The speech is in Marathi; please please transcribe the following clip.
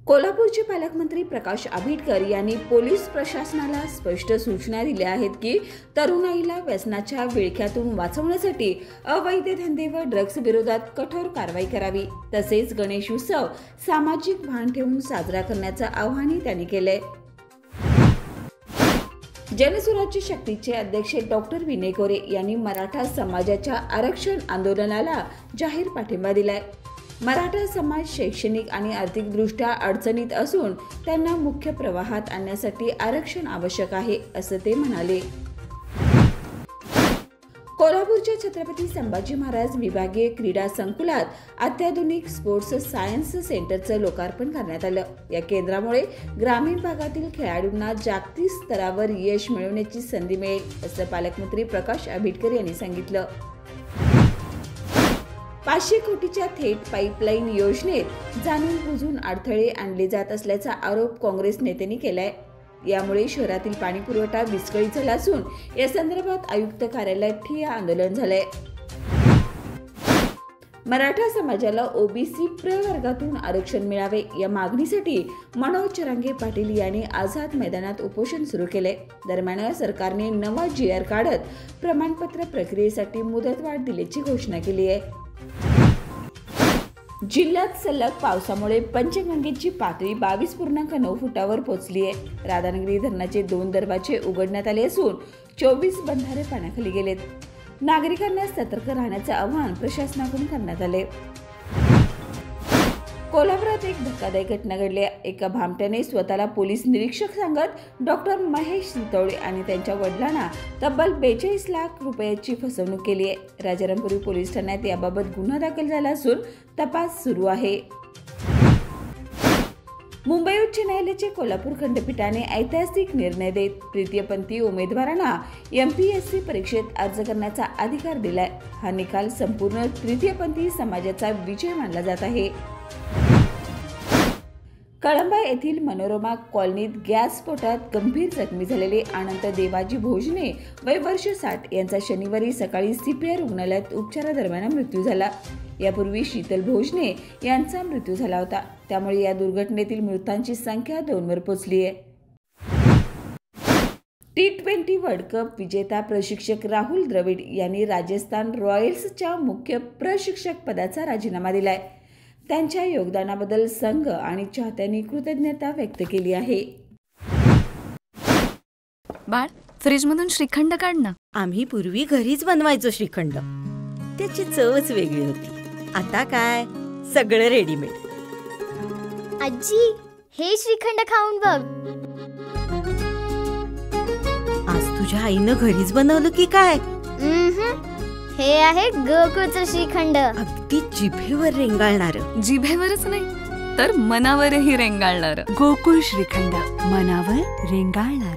कोल्हापूरचे पालकमंत्री प्रकाश आंबेडकर यांनी पोलीस प्रशासनाला स्पष्ट सूचना दिल्या आहेत की तरुणाईला व्यसनाच्या विळख्यातून वाचवण्यासाठी अवैध धंदे व ड्रग्ज विरोधात कठोर कारवाई करावी। तसेच गणेश उत्सव सामाजिक भान ठेवून साजरा करण्याचं आवाहनही त्यांनी केले। जनसुराज्य शक्तीचे अध्यक्ष डॉक्टर विनय कोरे यांनी मराठा समाजाच्या आरक्षण आंदोलनाला जाहीर पाठिंबा दिलाय। मराठा समाज शैक्षणिक आणि आर्थिकदृष्ट्या अडचणीत असून त्यांना मुख्य प्रवाहात आणण्यासाठी आरक्षण आवश्यक आहे असं ते म्हणाले। कोल्हापूरच्या छत्रपती संभाजी महाराज विभागीय क्रीडा संकुलात अत्याधुनिक स्पोर्ट्स सायन्स सेंटरचं लोकार्पण करण्यात आलं। या केंद्रामुळे ग्रामीण भागातील खेळाडूंना जागतिक स्तरावर यश मिळवण्याची संधी मिळेल असं पालकमंत्री प्रकाश आंबेडकर यांनी सांगितलं। 500 कोटीच्या थेट पाईपलाईन योजनेत जाणून बुजून अडथळे आणले जात असल्याचा आरोप काँग्रेस नेत्यांनी केलाय। यामुळे शहरातील पाणी पुरवठा विस्कळीत झाला असून या संदर्भात आयुक्त कार्यालयात ठिय्या आंदोलन झालंय। मराठा समाजाला ओबीसी प्रवर्गातून आरक्षण मिळावे या मागणीसाठी मनोज चरांगे पाटील यांनी आझाद मैदानात उपोषण सुरू केले। दरम्यान सरकारने नवा GR काढत प्रमाणपत्र प्रक्रियेसाठी मुदतवाढ दिल्याची घोषणा केली आहे। जिल्ह्यात सलग पावसामुळे पंचगंगेची पातळी 22.9 फुटावर पोहोचली आहे। राधानगरी धरणाचे 2 दरवाजे उघडण्यात आले असून 24 बंधारे पाण्याखाली गेलेत। नागरिकांना सतर्क राहण्याचे आवाहन प्रशासनाकडून करण्यात आले। कोल्हापुरात एक धक्कादायक घटना घडली। एका भामट्याने स्वतःला पोलीस निरीक्षक सांगत डॉक्टर महेश सितोळे आणि त्यांच्या वडिलांना तब्बल 42 लाख रुपयाची फसवणूक केली आहे। राजारामपुरी पोलीस ठाण्यात याबाबत गुन्हा दाखल झाला असून तपास सुरू आहे। मुंबई उच्च न्यायालयाच्या कोल्हापूर खंडपीठाने ऐतिहासिक निर्णय देत तृतीयपंथी उमेदवारांना MPSC परीक्षेत अर्ज करण्याचा अधिकार दिलाय। हा निकाल संपूर्ण तृतीयपंथी समाजाचा विजय मानला जात आहे। कळंबा येथील मनोरमा कॉलनीत गॅस स्फोटात गंभीर जखमी झालेले अनंत देवाजी भोजने वय वर्ष 60 यांचा शनिवारी सकाळी CPR रुग्णालयात उपचारादरम्यान मृत्यू झाला। यापूर्वी शीतल भोजने यांचा मृत्यू झाला होता। त्यामुळे या दुर्घटनेतील मृतांची संख्या 2 वर पोहोचली आहे। T20 वर्ल्ड कप विजेता प्रशिक्षक राहुल द्रविड यांनी राजस्थान रॉयल्सच्या मुख्य प्रशिक्षक पदाचा राजीनामा दिलाय। त्यांच्या योगदानाबद्दल संघ आणि चाहत्यांनी कृतज्ञता व्यक्त केली आहे। बाळ, फ्रीजमधून श्रीखंड काढ ना। आम्ही पूर्वी घरीच बनवायचो श्रीखंड, त्याची चवच वेगळी होती। आता काय सगळं रेडीमेड। आजी, हे श्रीखंड खाऊन बघ। आज तुझ्या आईनं घरीच बनवलं की काय? हे आहे गोकुळचं श्रीखंड। अगदी जिभेवर रेंगाळणार। जिभेवरच नाही तर मनावरही रेंगाळणार। गोकुळ श्रीखंड, मनावर रेंगाळणार।